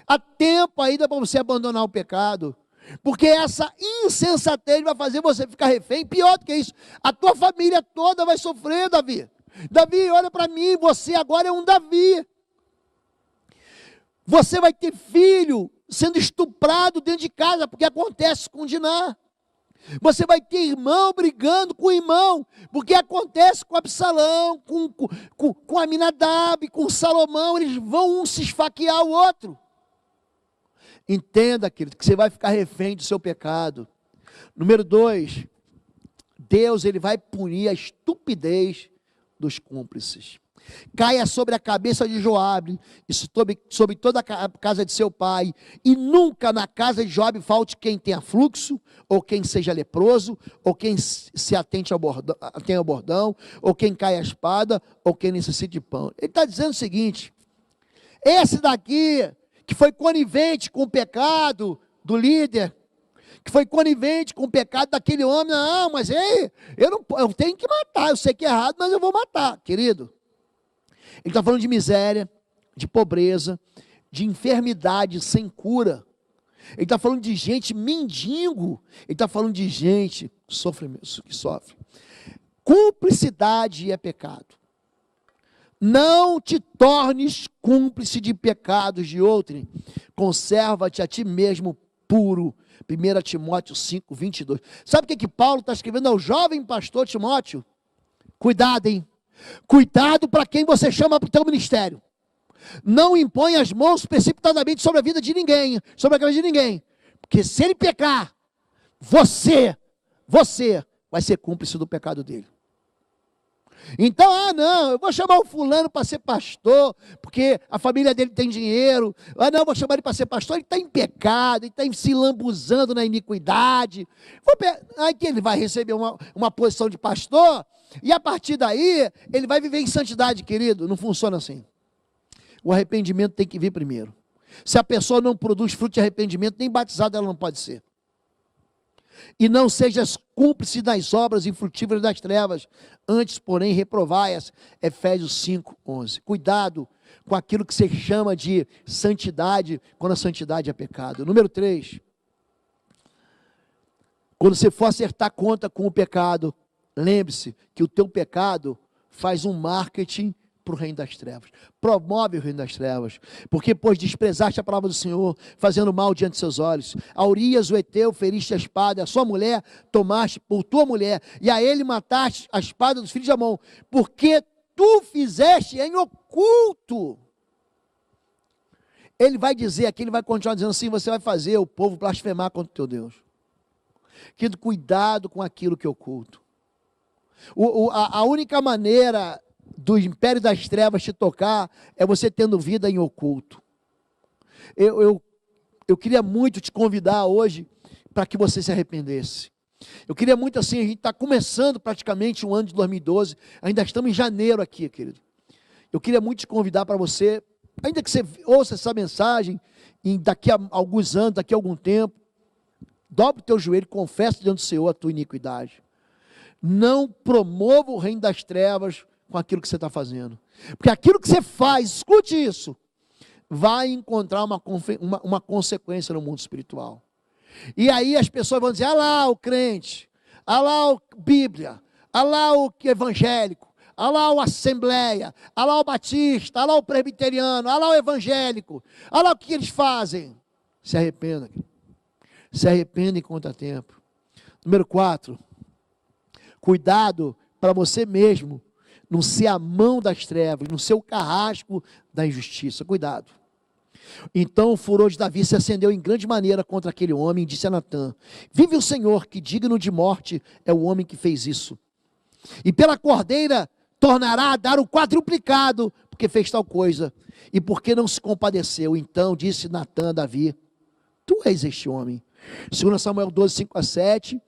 Há tempo ainda para você abandonar o pecado. Porque essa insensatez vai fazer você ficar refém. Pior do que isso, a tua família toda vai sofrer, Davi. Davi, olha para mim, você agora é um Davi. Você vai ter filho sendo estuprado dentro de casa, porque acontece com Diná. Você vai ter irmão brigando com o irmão, porque acontece com Absalão, com Aminadab, com Salomão. Eles vão um se esfaquear o outro. Entenda, querido, que você vai ficar refém do seu pecado. Número 2, Deus ele vai punir a estupidez dos cúmplices. Caia sobre a cabeça de Joabe e sobre toda a casa de seu pai, e nunca na casa de Joabe falte quem tenha fluxo, ou quem seja leproso, ou quem se atente ao bordão, ou quem caia a espada, ou quem necessite de pão. Ele está dizendo o seguinte: esse daqui que foi conivente com o pecado do líder, que foi conivente com o pecado daquele homem, não, mas eu tenho que matar, eu sei que é errado, mas eu vou matar, querido. Ele está falando de miséria, de pobreza, de enfermidade sem cura. Ele está falando de gente mendigo. Ele está falando de gente que sofre. Cumplicidade é pecado. Não te tornes cúmplice de pecados de outrem. Conserva-te a ti mesmo puro. 1 Timóteo 5, 22. Sabe o que Paulo está escrevendo ao jovem pastor Timóteo? Cuidado, hein? Cuidado para quem você chama para o teu ministério. Não impõe as mãos precipitadamente sobre a vida de ninguém, sobre a cabeça de ninguém. Porque se ele pecar, você vai ser cúmplice do pecado dele. Então, não, eu vou chamar o fulano para ser pastor, porque a família dele tem dinheiro. Não, eu vou chamar ele para ser pastor, ele está em pecado, ele está se lambuzando na iniquidade. Aí que ele vai receber uma posição de pastor, E a partir daí, ele vai viver em santidade, querido. Não funciona assim. O arrependimento tem que vir primeiro. Se a pessoa não produz fruto de arrependimento, nem batizada ela não pode ser. E não sejas cúmplice das obras infrutíferas das trevas, antes, porém, reprovai-as. Efésios 5:11. Cuidado com aquilo que você chama de santidade, quando a santidade é pecado. Número 3. Quando você for acertar conta com o pecado, lembre-se que o teu pecado faz um marketing para o reino das trevas, promove o reino das trevas, porque pois desprezaste a palavra do Senhor, fazendo mal diante de seus olhos, a Urias o Eteu feriste a espada, a sua mulher tomaste por tua mulher, e a ele mataste a espada dos filhos de Amon, porque tu fizeste em oculto. Ele vai dizer aqui, ele vai continuar dizendo assim, você vai fazer o povo blasfemar contra o teu Deus. Querido, cuidado com aquilo que é oculto. A única maneira do império das trevas te tocar é você tendo vida em oculto. Eu queria muito te convidar hoje para que você se arrependesse. Eu queria muito assim, a gente está começando praticamente o ano de 2012, ainda estamos em janeiro aqui, querido. Eu queria muito te convidar para você, ainda que você ouça essa mensagem, e daqui a alguns anos, daqui a algum tempo, dobre o teu joelho, confessa diante do Senhor a tua iniquidade. Não promova o reino das trevas com aquilo que você está fazendo. Porque aquilo que você faz, escute isso, vai encontrar uma consequência no mundo espiritual. E aí as pessoas vão dizer, ah lá o crente, ah lá o Bíblia, ah lá o evangélico, ah lá o assembleia, ah lá o batista, ah lá o presbiteriano, ah lá o evangélico, ah lá o que eles fazem. Se arrependa. Se arrependa em contratempo. Número 4, cuidado para você mesmo não ser a mão das trevas, não ser o carrasco da injustiça. Cuidado. Então o furor de Davi se acendeu em grande maneira contra aquele homem e disse a Natã, vive o Senhor, que digno de morte é o homem que fez isso. E pela cordeira tornará a dar o quadruplicado, porque fez tal coisa. E porque não se compadeceu. Então disse Natã a Davi, tu és este homem. 2 Samuel 12, 5-7,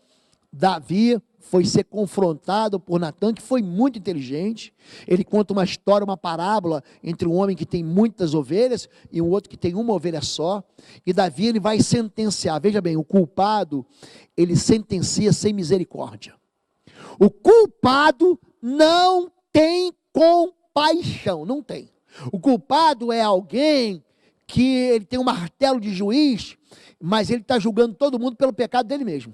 Davi foi ser confrontado por Natã, que foi muito inteligente. Ele conta uma história, uma parábola entre um homem que tem muitas ovelhas e um outro que tem uma ovelha só. E Davi, ele vai sentenciar. Veja bem, o culpado, ele sentencia sem misericórdia. O culpado não tem compaixão, não tem. O culpado é alguém que ele tem um martelo de juiz, mas ele está julgando todo mundo pelo pecado dele mesmo.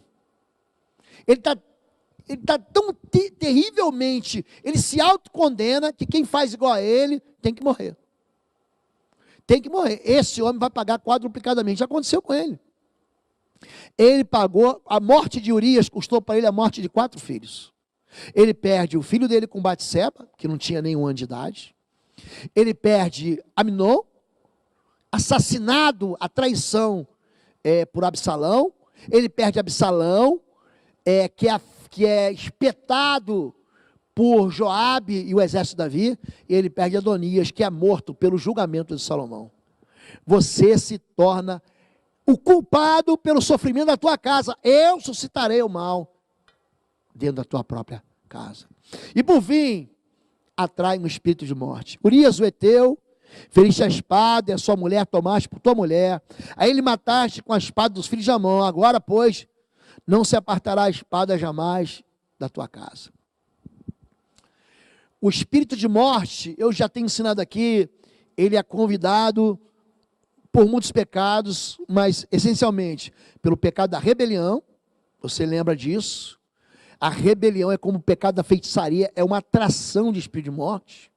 Ele está tão terrivelmente, ele se autocondena que quem faz igual a ele tem que morrer. Tem que morrer. Esse homem vai pagar quadruplicadamente. Já aconteceu com ele. Ele pagou, a morte de Urias custou para ele a morte de 4 filhos. Ele perde o filho dele com Batseba, que não tinha nenhum ano de idade. Ele perde Aminon, assassinado, a traição por Absalão. Ele perde Absalão, que é espetado por Joabe e o exército de Davi, e ele perde Adonias, que é morto pelo julgamento de Salomão. Você se torna o culpado pelo sofrimento da tua casa. Eu suscitarei o mal dentro da tua própria casa. E por fim, atrai um espírito de morte. Urias o Eteu, feriste a espada, e a sua mulher tomaste por tua mulher. Aí ele mataste com a espada dos filhos de Amon. Agora, pois, não se apartará a espada jamais da tua casa. O espírito de morte, eu já tenho ensinado aqui, ele é convidado por muitos pecados, mas essencialmente pelo pecado da rebelião. Você lembra disso? A rebelião é como o pecado da feitiçaria, é uma atração de espírito de morte.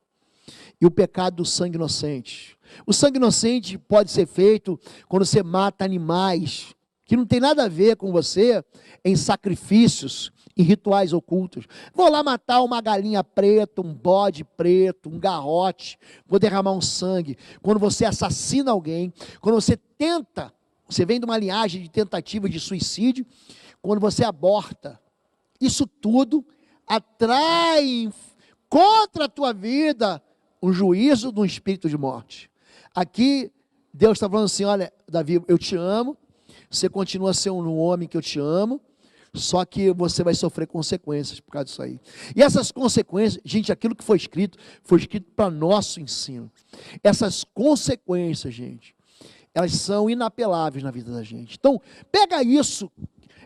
E o pecado do sangue inocente. O sangue inocente pode ser feito quando você mata animais que não tem nada a ver com você, em sacrifícios, em rituais ocultos. Vou lá matar uma galinha preta, um bode preto, um garrote, vou derramar um sangue. Quando você assassina alguém, quando você tenta, você vem de uma linhagem de tentativa de suicídio, quando você aborta, isso tudo atrai contra a tua vida o juízo de um espírito de morte. Aqui, Deus está falando assim, olha, Davi, eu te amo, você continua sendo um homem que eu te amo, Só que você vai sofrer consequências por causa disso aí. E essas consequências, gente, aquilo que foi escrito para nosso ensino. Essas consequências, gente, elas são inapeláveis na vida da gente. Então, pega isso,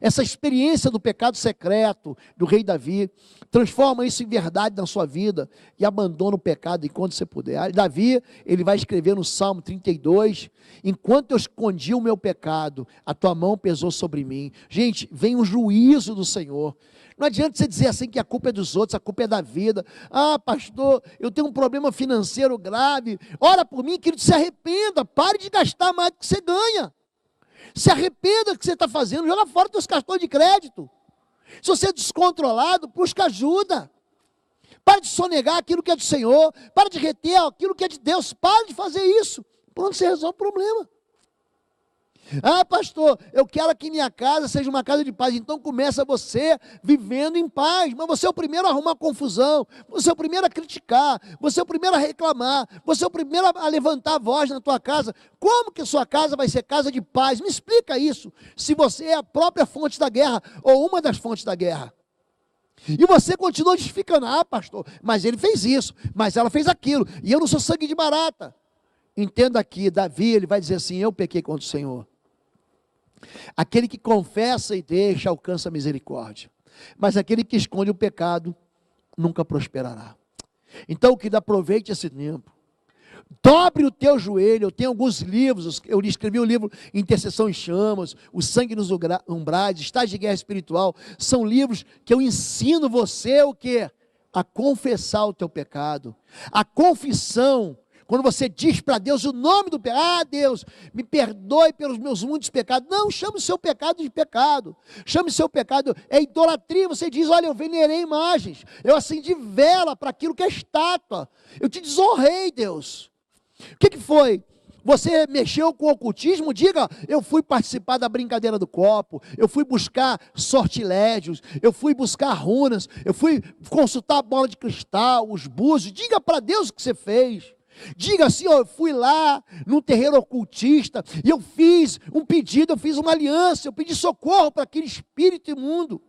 essa experiência do pecado secreto do rei Davi, transforma isso em verdade na sua vida e abandona o pecado enquanto você puder. Davi, ele vai escrever no Salmo 32, enquanto eu escondi o meu pecado, a tua mão pesou sobre mim. Gente, vem o juízo do Senhor. Não adianta você dizer assim que a culpa é dos outros, a culpa é da vida. Ah, pastor, eu tenho um problema financeiro grave. Ora por mim, querido, se arrependa, pare de gastar mais do que você ganha. Se arrependa do que você está fazendo, joga fora os teus cartões de crédito. Se você é descontrolado, busca ajuda. Para de sonegar aquilo que é do Senhor, para de reter aquilo que é de Deus, para de fazer isso. Pronto, você resolve o problema. Ah, pastor, eu quero que minha casa seja uma casa de paz. Então começa você vivendo em paz. Mas você é o primeiro a arrumar confusão, você é o primeiro a criticar, você é o primeiro a reclamar, você é o primeiro a levantar a voz na tua casa. Como que a sua casa vai ser casa de paz? Me explica isso, se você é a própria fonte da guerra, ou uma das fontes da guerra. E você continua justificando, ah, pastor, mas ele fez isso, mas ela fez aquilo, e eu não sou sangue de barata. Entenda aqui, Davi, ele vai dizer assim, eu pequei contra o Senhor. Aquele que confessa e deixa, alcança misericórdia. Mas aquele que esconde o pecado, nunca prosperará. Então, que aproveite esse tempo. Dobre o teu joelho. Eu tenho alguns livros, eu escrevi o livro Intercessão em Chamas, O Sangue nos Umbrais, Estágio de Guerra Espiritual. São livros que eu ensino você o quê? A confessar o teu pecado. A confissão. Quando você diz para Deus o nome do pecado, ah, Deus, me perdoe pelos meus muitos pecados. Não, chame o seu pecado de pecado. Chame o seu pecado, é idolatria. Você diz, olha, eu venerei imagens. Eu acendi vela para aquilo que é estátua. Eu te desonrei, Deus. O que foi? Você mexeu com o ocultismo? Diga, eu fui participar da brincadeira do copo, eu fui buscar sortilégios, eu fui buscar runas, eu fui consultar a bola de cristal, os búzios. Diga para Deus o que você fez. Diga assim, ó, eu fui lá num terreiro ocultista e eu fiz um pedido, eu fiz uma aliança, eu pedi socorro para aquele espírito imundo.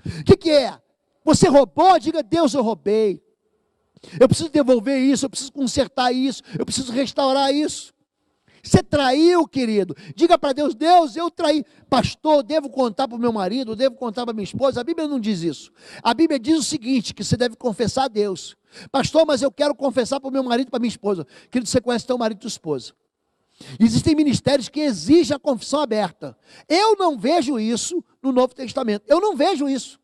O que é? Você roubou? Diga, Deus, eu roubei. Eu preciso devolver isso, eu preciso consertar isso, eu preciso restaurar isso. Você traiu, querido. Diga para Deus, Deus, eu traí. Pastor, devo contar para o meu marido, devo contar para minha esposa. A Bíblia não diz isso. A Bíblia diz o seguinte, que você deve confessar a Deus. Pastor, mas eu quero confessar para o meu marido e para a minha esposa. Querido, você conhece teu marido e tua esposa. Existem ministérios que exigem a confissão aberta. Eu não vejo isso no Novo Testamento. Eu não vejo isso.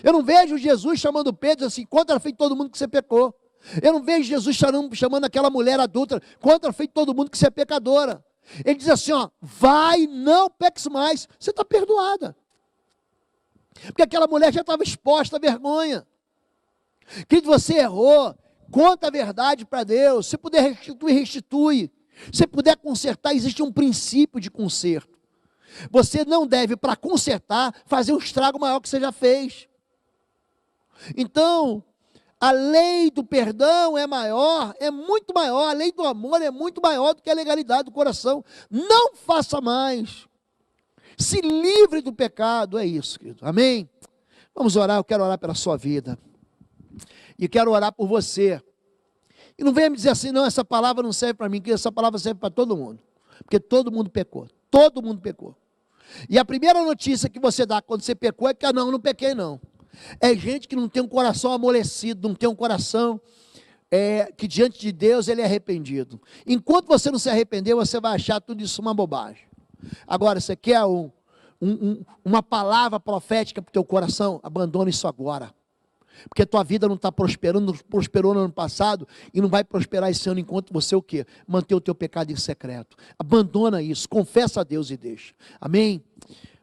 Eu não vejo Jesus chamando Pedro assim, contra feito todo mundo que você pecou. Eu não vejo Jesus chamando aquela mulher adulta, contra feito todo mundo que você é pecadora. Ele diz assim, ó, vai, não peques mais, você está perdoada. Porque aquela mulher já estava exposta à vergonha. Querido, você errou, conta a verdade para Deus. Se puder restituir, restitui. Se puder consertar, existe um princípio de conserto. Você não deve, para consertar, fazer um estrago maior que você já fez. Então, a lei do perdão é maior, é muito maior, a lei do amor é muito maior do que a legalidade do coração. Não faça mais. Se livre do pecado, é isso, querido. Amém? Vamos orar, eu quero orar pela sua vida. E quero orar por você. E não venha me dizer assim, não, essa palavra não serve para mim, que essa palavra serve para todo mundo. Porque todo mundo pecou. Todo mundo pecou. E a primeira notícia que você dá quando você pecou é que, não pequei não. É gente que não tem um coração amolecido, não tem um coração que diante de Deus ele é arrependido. Enquanto você não se arrepender, você vai achar tudo isso uma bobagem. Agora, você quer uma palavra profética para o teu coração? Abandona isso agora. Porque a tua vida não está prosperando, não prosperou no ano passado e não vai prosperar esse ano enquanto você o quê? Manter o teu pecado em secreto. Abandona isso, confessa a Deus e deixa. Amém?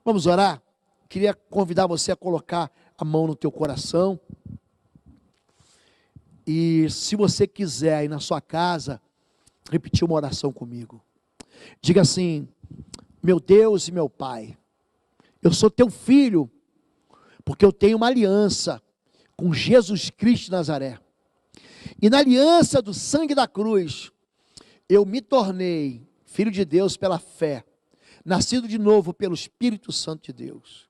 Vamos orar? Queria convidar você a colocar a mão no teu coração. E se você quiser aí na sua casa, repetir uma oração comigo. Diga assim, meu Deus e meu Pai, eu sou teu filho, porque eu tenho uma aliança com Jesus Cristo de Nazaré. E na aliança do sangue da cruz, eu me tornei filho de Deus pela fé, nascido de novo pelo Espírito Santo de Deus.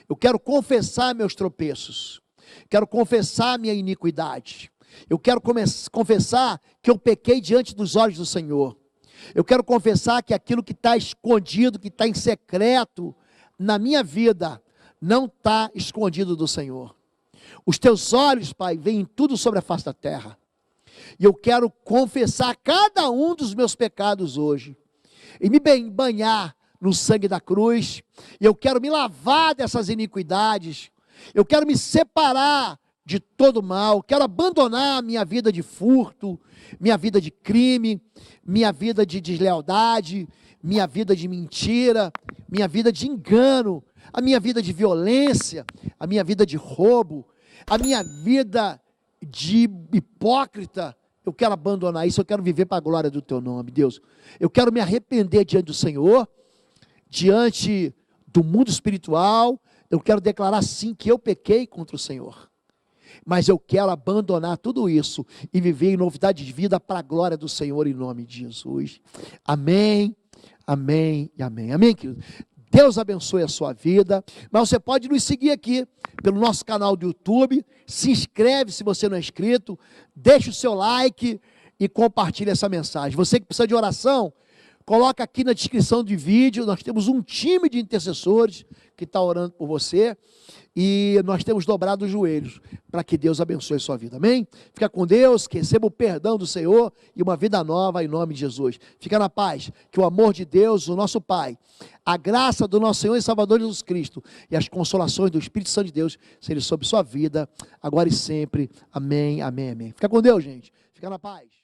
Eu quero confessar meus tropeços. Quero confessar minha iniquidade. Eu quero confessar que eu pequei diante dos olhos do Senhor. Eu quero confessar que aquilo que está escondido, que está em secreto na minha vida, não está escondido do Senhor. Os teus olhos, Pai, veem tudo sobre a face da terra. E eu quero confessar cada um dos meus pecados hoje. E me banhar no sangue da cruz. E eu quero me lavar dessas iniquidades. Eu quero me separar de todo mal. Quero abandonar minha vida de furto, minha vida de crime, minha vida de deslealdade, minha vida de mentira, minha vida de engano, a minha vida de violência, a minha vida de roubo, a minha vida de hipócrita. Eu quero abandonar isso, eu quero viver para a glória do teu nome, Deus. Eu quero me arrepender diante do Senhor, diante do mundo espiritual. Eu quero declarar sim que eu pequei contra o Senhor. Mas eu quero abandonar tudo isso e viver em novidade de vida para a glória do Senhor em nome de Jesus. Amém, amém e amém. Amém, querido? Deus abençoe a sua vida. Mas você pode nos seguir aqui pelo nosso canal do YouTube. Se inscreve se você não é inscrito. Deixa o seu like e compartilha essa mensagem. Você que precisa de oração, coloca aqui na descrição do vídeo. Nós temos um time de intercessores que está orando por você. E nós temos dobrado os joelhos para que Deus abençoe a sua vida. Amém? Fica com Deus, que receba o perdão do Senhor e uma vida nova em nome de Jesus. Fica na paz, que o amor de Deus, o nosso Pai, a graça do nosso Senhor e Salvador Jesus Cristo e as consolações do Espírito Santo de Deus sejam sobre sua vida, agora e sempre. Amém, amém, amém. Fica com Deus, gente. Fica na paz.